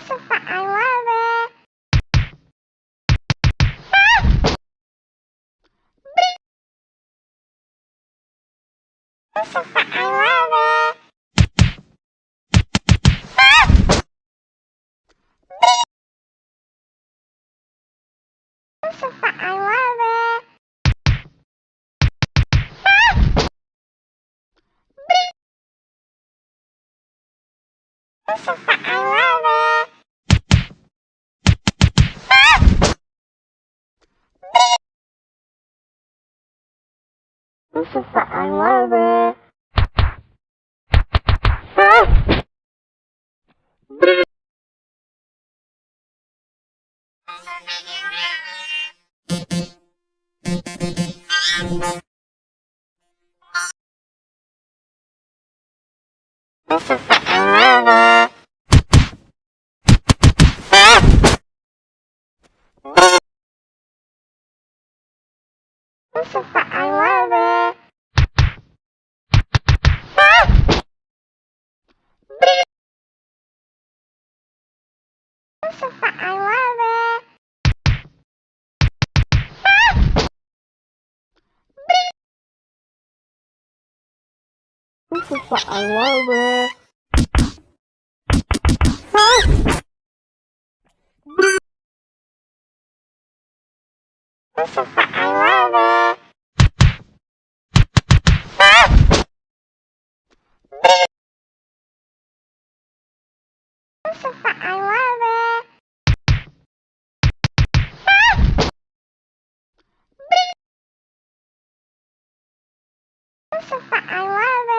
I love it. I love it. I love it. I love it. I love it. I love it. I love it. I love it. I love it. I love it. I love it. I love it. I love it. I love it.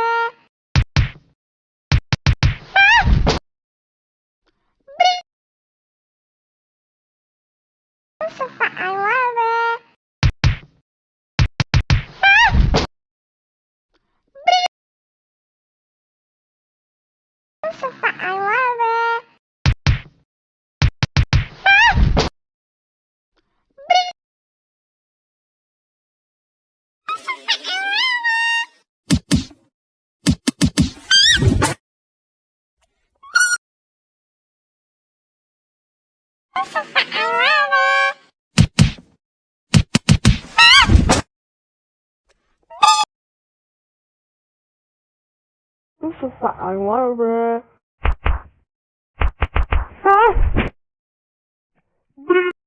I love it. I love it.